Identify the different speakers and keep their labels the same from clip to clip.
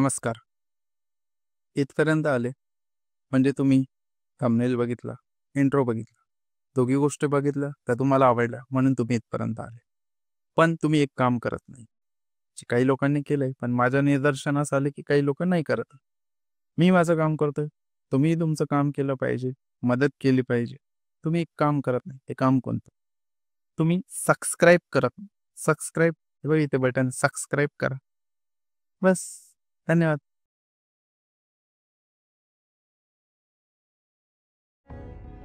Speaker 1: नमस्कार. इथपर्यंत आले म्हणजे तुम्ही थंबनेल बघितला, इंट्रो बघितला. दोघी गोष्टी बघितल्या त्या तुम्हाला आवडल्या म्हणून तुम्ही इथपर्यंत आले. पण तुम्ही एक काम करत नाही. जे काही लोकांनी केलंय पण माझ्या निदर्शनास आले की काही लोक नाही करत. मी माझं काम करतोय. तुम्ही तुमचं काम केलं पाहिजे. मदत केली पाहिजे. तुम्ही एक काम करत नाही. ते काम कोणतं? तुम्ही सबस्क्राईब करत नाही. सबस्क्राईब इथे बटन सबस्क्राईब करा. बस. धन्यवाद.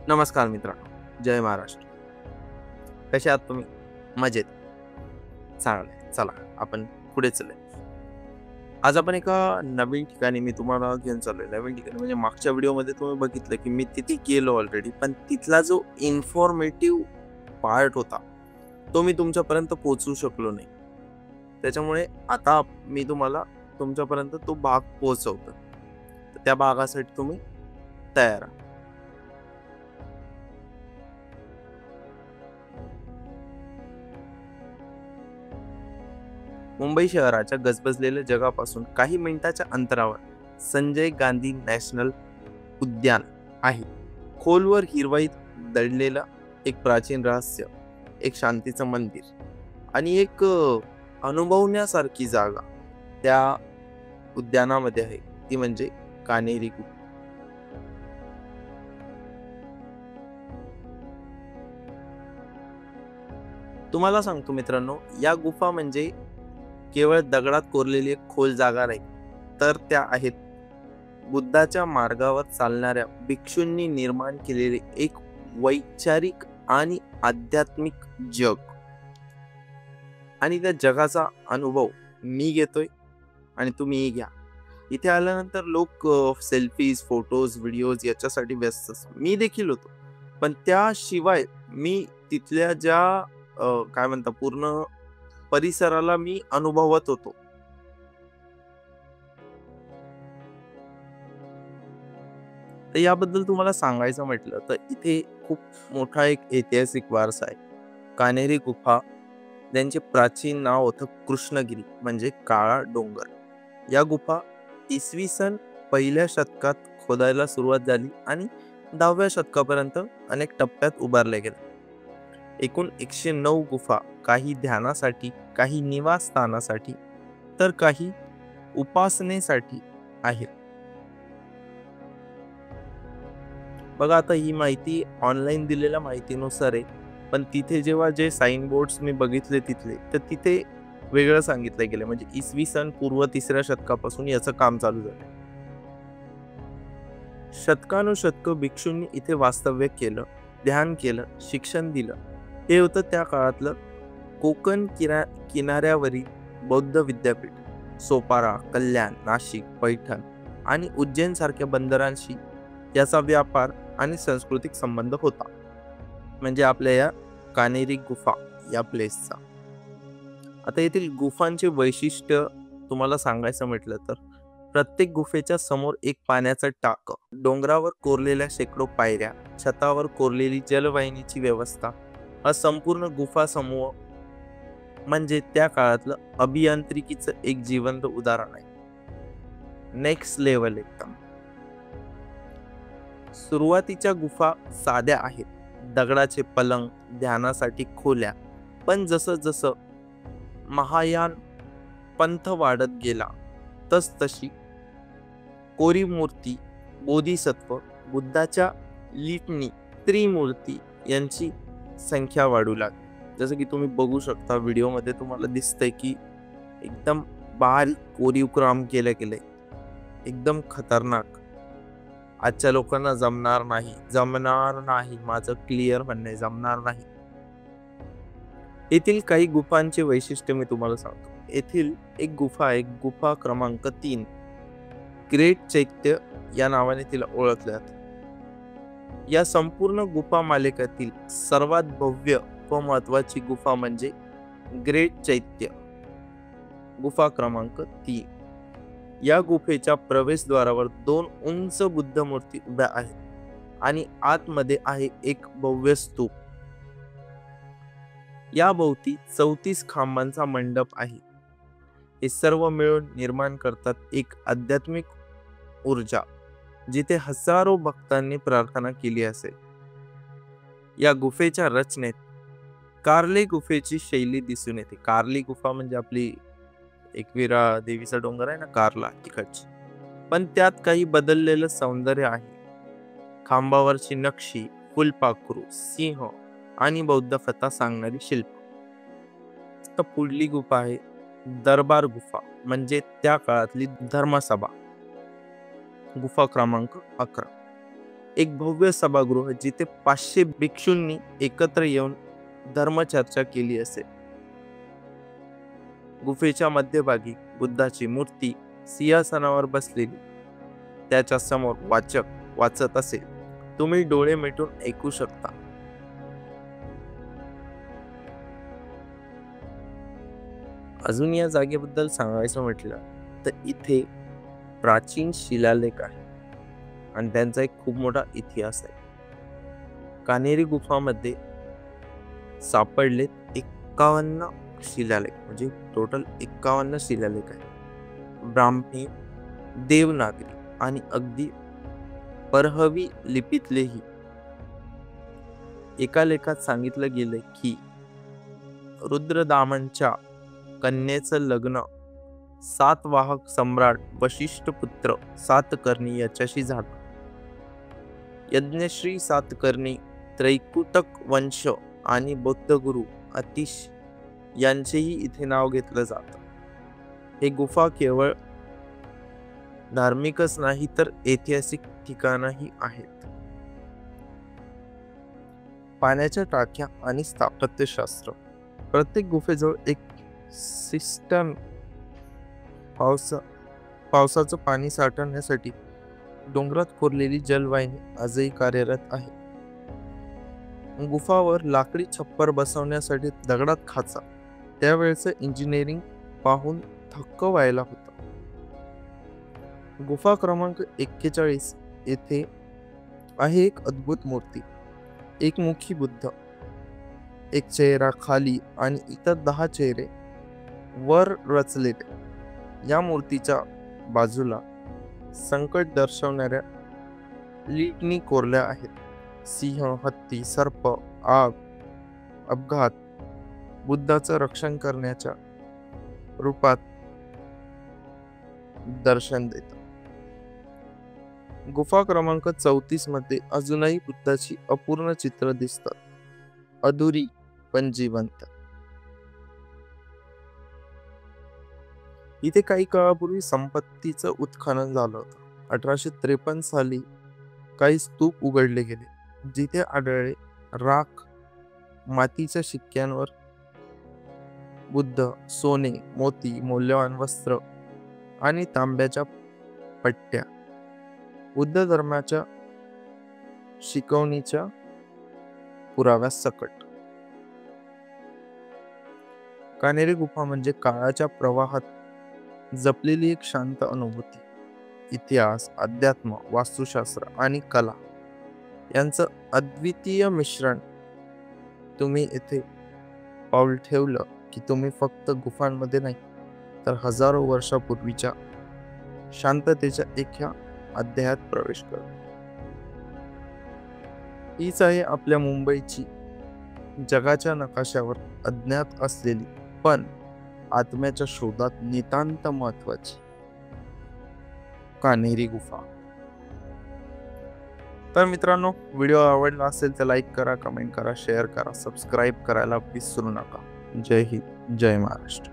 Speaker 2: नमस्कार मित्रांनो, जय महाराष्ट्र. कसे आहात तुम्ही? मजेत. चांगले. चला आपण पुढे चलूया. आज आपण एका नवीन ठिकाणी मी तुम्हाला घेऊन चाललोय. नवीन ठिकाणी म्हणजे मागच्या व्हिडिओमध्ये तुम्ही बघितलं की मी तिथे गेलो ऑलरेडी, पण तिथला जो इन्फॉर्मेटिव्ह पार्ट होता तो मी तुमच्यापर्यंत पोहोचवू शकलो नाही. त्याच्यामुळे आता मी तुम्हाला तुमच्यापर्यंत तो भाग पोहोचवतो. त्या भागासाठी तुम्ही तयार आहात. मुंबई शहराच्या गजबजलेल्या जगापासून काही मिनिटाच्या अंतरावर संजय गांधी नॅशनल उद्यान आहे. खोलवर हिरवाईत दडलेलं एक प्राचीन रहस्य, एक शांतीचं मंदिर आणि एक अनुभवण्यासारखी जागा त्या उद्यानामध्ये आहे. ती म्हणजे कान्हेरी गुफा. तुम्हाला सांगतो मित्रांनो, या गुफा म्हणजे केवळ दगडात कोरलेली एक खोल जागा नाही, तर त्या आहेत बुद्धाच्या मार्गावर चालणाऱ्या भिक्षूंनी निर्माण केलेले एक वैचारिक आणि आध्यात्मिक जग. आणि त्या जगाचा अनुभव मी घेतोय आणि तुम्हीही घ्या. इथे आल्यानंतर लोक सेल्फीज, फोटोज, व्हिडिओज याच्यासाठी व्यस्त असतात. मी देखील होतो, पण त्याशिवाय मी तिथल्या ज्या काय म्हणता पूर्ण परिसराला मी अनुभवत होतो. तर याबद्दल तुम्हाला सांगायचं म्हटलं तर इथे खूप मोठा एक ऐतिहासिक वारसा आहे. कान्हेरी गुफा, त्यांचे प्राचीन नाव होतं कृष्णगिरी म्हणजे काळा डोंगर. या गुफा इसवी सन 1ल्या शतकात खोदायला सुरुवात झाली आणि 10व्या शतकापर्यंत अनेक टप्प्यात उभारल्या गेल्या. एकूण 109 गुफा, काही ध्यानासाठी, काही निवासस्थानासाठी, तर काही उपासनेसाठी आहेत. बघा, आता ही माहिती ऑनलाईन दिलेल्या माहितीनुसार आहे, पण तिथे जेव्हा जे साइन बोर्ड्स मी बघितले तिथले, तर तिथे वेगळं सांगितलं गेलं. म्हणजे इसवी सन पूर्व 3ऱ्या शतकापासून याचं काम चालू झालं. शतकानुशतक भिक्षूंनी इथे वास्तव्य केलं, ध्यान केलं, शिक्षण दिलं. हे होतं त्या काळातलं कोकण किनाऱ्यावरील बौद्ध विद्यापीठ. सोपारा, कल्याण, नाशिक, पैठण आणि उज्जैन सारख्या बंदरांशी याचा व्यापार आणि सांस्कृतिक संबंध होता. म्हणजे आपल्या या कान्हेरी गुफा या प्लेसचा. आता येथील गुफांचे वैशिष्ट्य तुम्हाला सांगायचं म्हटलं तर प्रत्येक गुफेच्या समोर एक पाण्याचं टाक, डोंगरावर कोरलेल्या शेकडो पायऱ्या, छतावर कोरलेली जलवाहिनीची व्यवस्था. हा संपूर्ण गुफा समूह म्हणजे त्या काळातलं अभियांत्रिकीचं एक जिवंत उदाहरण आहे. नेक्स्ट लेवल एकदम. सुरुवातीच्या गुफा साध्या आहेत, दगडाचे पलंग, ध्यानासाठी खोल्या. पण जसं जसं महायान पंथ वाढत गेला तशी कोरी मूर्ती, बोधिसत्व, बुद्धाच्या लिटणी, त्रिमूर्ती यांची संख्या वाढू लागली. जसं की तुम्ही बघू शकता व्हिडिओमध्ये, तुम्हाला दिसतंय की एकदम बारीक कोरीव काम केलं गेलंय, एकदम खतरनाक. आजच्या लोकांना जमणार नाही, माझं क्लिअर म्हणणं आहे, जमणार नाही. येथील काही गुफांचे वैशिष्ट्य मी तुम्हाला सांगतो. येथील एक गुफा आहे, गुफा क्रमांक 3, ग्रेट चैत्य या नावाने तिला ओळखले जाते. या संपूर्ण गुफा मालिकेतील सर्वात भव्य व महत्वाची गुफा म्हणजे ग्रेट चैत्य, गुफा क्रमांक 3. या गुफेच्या प्रवेशद्वारावर 2 उंच बुद्ध मूर्ती उभ्या आहेत आणि आतमध्ये आहे एक भव्य स्तूप. या भोवती 34 खांबांचा मंडप आहे. हे सर्व मिळून निर्माण करतात एक आध्यात्मिक ऊर्जा, जिथे हजारो भक्तांनी प्रार्थना केली असेल. या गुफेच्या रचनेत कार्ले गुफेची शैली दिसून येते. कार्ली गुफा म्हणजे आपली एकविरा देवीचा डोंगर आहे ना, कार्ला तिकडची, पण त्यात काही बदललेलं सौंदर्य आहे. खांबावरची नक्षी, फुलपाखरू, सिंह आणि बौद्ध कथा सांगणारी शिल्प. तर पुढली गुफा आहे दरबार गुफा, म्हणजे त्या काळातली धर्मसभा. गुफा क्रमांक 11. एक भव्य सभागृह जिथे 500 भिक्षूंनी एकत्र येऊन धर्मचर्चा केली असेल. गुफेच्या मध्यभागी बुद्धाची मूर्ती सिंहासनावर बसलेली, त्याच्या समोर वाचक वाचत असेल. तुम्ही डोळे मिटून ऐकू शकता. अजून या जागेबद्दल सांगायचं म्हटलं तर इथे प्राचीन शिलालेख आहे आणि त्यांचा एक खूप मोठा इतिहास आहे. कान्हेरी गुफामध्ये सापडले 51 शिलालेख, म्हणजे टोटल 51 शिलालेख आहे. ब्राह्मी, देवनागरी आणि अगदी परहवी लिपीतलेही. एका लेखात सांगितलं गेलं की रुद्रदामनच्या कन्येचं लग्न सातवाहक सम्राट वशिष्ठ पुत्र सातकर्णी याच्याशी झालं. यज्ञश्री सातकर्णी, त्रैकुटक वंश आणि बौद्ध गुरु अतिश यांचेही इथे नाव घेतलं जातं. हे गुफा केवळ धार्मिकच नाही तर ऐतिहासिक ठिकाणही आहेत. पाण्याच्या टाक्या आणि स्थापत्यशास्त्र. प्रत्येक गुफेजवळ एक सिस्टम पावसाचं पाणी साठवण्यासाठी डोंगरात कोरलेली जलवाहिनी आजही कार्यरत आहे. गुफावर लाकडी छप्पर बसवण्यासाठी दगडात खाचा. त्यावेळेचं इंजिनिअरिंग पाहून थक्क व्हायला होतं. गुफा क्रमांक 41 येथे आहे एक अद्भुत मूर्ती. एक मुखी बुद्ध, एक चेहरा खाली आणि इतर 10 चेहरे वर रचलेले. या मूर्तीच्या बाजूला संकट दर्शवणाऱ्या लिटणी कोरल्या आहेत. सिंह, हत्ती, सर्प, आग, अपघात बुद्धाचं रक्षण करण्याच्या रूपात दर्शन देतात. गुफा क्रमांक 34 मध्ये अजूनही बुद्धाची अपूर्ण चित्र दिसतात, अधुरी पण जिवंत. इथे काही काळापूर्वी संपत्तीचं उत्खनन झालं होतं. 1853 साली काही स्तूप उघडले गेले, जिथे आढळले राख, मातीच्या शिक्क्यांवर बुद्ध, सोने, मोती, मौल्यवान वस्त्र आणि तांब्याच्या पट्ट्या. बुद्ध धर्माच्या शिकवणीच्या पुराव्यासकट. कान्हेरी गुफा म्हणजे काळाच्या प्रवाहात जपलेली एक शांत अनुभूती. इतिहास, अध्यात्म, वास्तुशास्त्र आणि कला यांचं अद्वितीय मिश्रण. तुम्ही येथे पाऊल ठेवलं की तुम्ही फक्त गुफांमध्ये नाही तर हजारो वर्षापूर्वीच्या शांततेच्या एका अध्यायात प्रवेश करतो. हीच आहे आपल्या मुंबईची जगाच्या नकाशावर अज्ञात असलेली पण आत्म्याच्या शोधात नितांत महत्वाची कान्हेरी गुफा. तर मित्रांनो, व्हिडिओ आवडला असेल तर लाईक करा, कमेंट करा, शेअर करा, सबस्क्राईब करायला विसरू नका. जय हिंद, जय महाराष्ट्र.